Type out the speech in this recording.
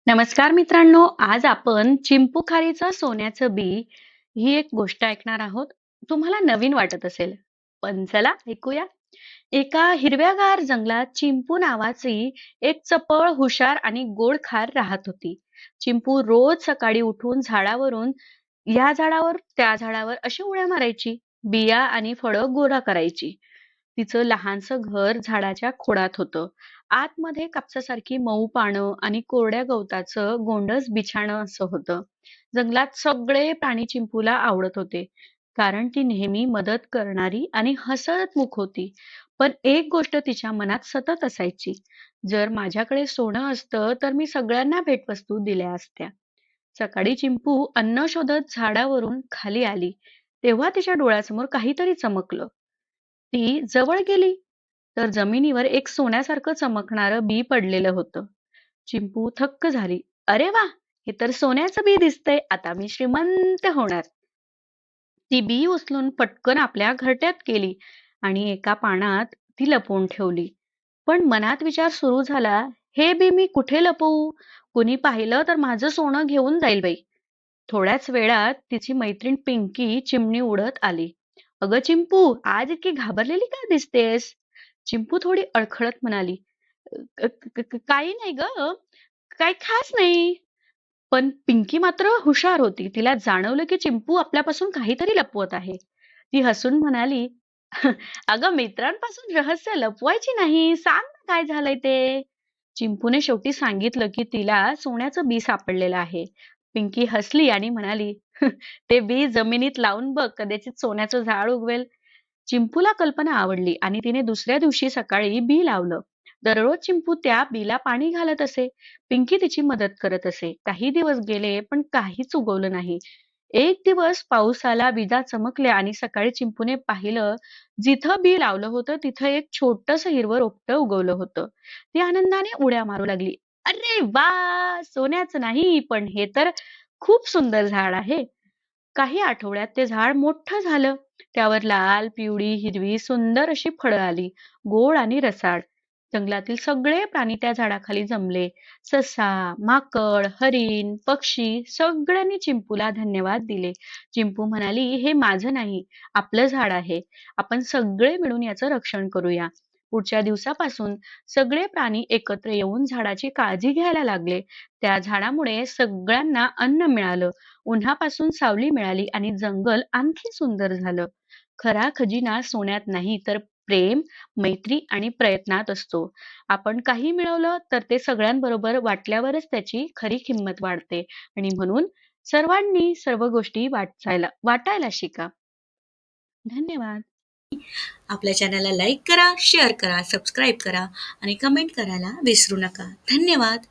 नमस्कार मित्रांनो, आज आपण चिंपूखारीचं सोन्याचं बी ही एक गोष्ट ऐकणार आहोत. तुम्हाला नवीन वाटत असेल, पण चला ऐकूया. एका हिरव्यागार जंगलात चिंपू नावाची एक चपळ, हुशार आणि गोड खार राहत होती. चिंपू रोज सकाळी उठून झाडावरून या झाडावर त्या झाडावर अशी उड्या मारायची, बिया आणि फळं गोळा करायची. तिचं लहानसं घर झाडाच्या खोडात होतं. आतमध्ये कापसासारखी मऊ पानं आणि कोरड्या गवताचं गोंडस बिछाणं असं होतं. जंगलात सगळे प्राणी चिंपूला आवडत होते, कारण ती नेहमी मदत करणारी आणि हसतमुख होती. पण एक गोष्ट तिच्या मनात सतत असायची, जर माझ्याकडे सोनं असतं तर मी सगळ्यांना भेटवस्तू दिल्या असत्या. सकाळी चिंपू अन्न शोधत झाडावरून खाली आली, तेव्हा तिच्या डोळ्यासमोर काहीतरी चमकलं. ती जवळ गेली तर जमिनीवर एक सोन्यासारखं चमकणारं बी पडलेलं होतं. चिंपू थक्क झाली. अरे वा, हे तर सोन्याचं बी दिसतंय. आता मी श्रीमंत होणार. ती बी उचलून पटकन आपल्या घरट्यात गेली आणि एका पानात ती लपवून ठेवली. पण मनात विचार सुरू झाला, हे बी मी कुठे लपवू? कुणी पाहिलं तर माझं सोनं घेऊन जाईल बाई. थोड्याच वेळात तिची मैत्रीण पिंकी चिमणी उडत आली. अगं चिंपू, आज इतकी घाबरलेली का दिसतेस? चिंपू थोडी अडखळत म्हणाली, काही नाही ग, काही खास नाही. पण पिंकी मात्र हुशार होती. तिला जाणवलं की चिंपू आपल्यापासून काहीतरी लपवत आहे. ती हसून म्हणाली, अगं मित्रांपासून रहस्य लपवायची नाही. सांग ना काय झालंय ते. चिंपूने शेवटी सांगितलं की तिला सोन्याचं बी सापडलेलं आहे. पिंकी हसली आणि म्हणाली, ते बी जमिनीत लावून बघ, कदाचित सोन्याचं झाड उगवेल. चिंपूला कल्पना आवडली आणि तिने दुसऱ्या दिवशी सकाळी बी लावलं. दररोज चिंपू त्या बीला पाणी घालत असे. पिंकी तिची मदत करत असे. काही दिवस गेले पण काहीच उगवलं नाही. एक दिवस पाऊस आला, विजा चमकल्या आणि सकाळी चिंपूने पाहिलं, जिथं बी लावलं होतं तिथं एक छोटंसं हिरवं रोपटं उगवलं होतं. ती आनंदाने उड्या मारू लागली. अरे वा, सोन्याचं नाही पण हे तर खूप सुंदर झाड आहे. काही आठवड्यात ते झाड मोठं झालं. त्यावर लाल, पिवळी, हिरवी सुंदर अशी फळं आली, गोड आणि रसाळ. जंगलातील सगळे प्राणी त्या झाडाखाली जमले. ससा, माकड, हरिण, पक्षी सगळ्यांनी चिंपूला धन्यवाद दिले. चिंपू म्हणाली, हे माझं नाही, आपलं झाड आहे. आपण सगळे मिळून याचं रक्षण करूया. पुढच्या दिवसापासून सगळे प्राणी एकत्र येऊन झाडाची काळजी घ्यायला लागले. त्या झाडामुळे सगळ्यांना अन्न मिळालं, उन्हापासून सावली मिळाली आणि जंगल आणखी सुंदर झालं. खरा खजिना सोन्यात नाही तर प्रेम, मैत्री आणि प्रयत्नात असतो. आपण काही मिळवलं तर ते सगळ्यांबरोबर वाटल्यावरच त्याची खरी किंमत वाढते आणि म्हणून सर्वांनी सर्व गोष्टी वाटायला शिका. धन्यवाद. आपल्या चॅनलला लाईक करा, शेअर करा, सबस्क्राईब करा आणि कमेंट करायला विसरू नका. धन्यवाद.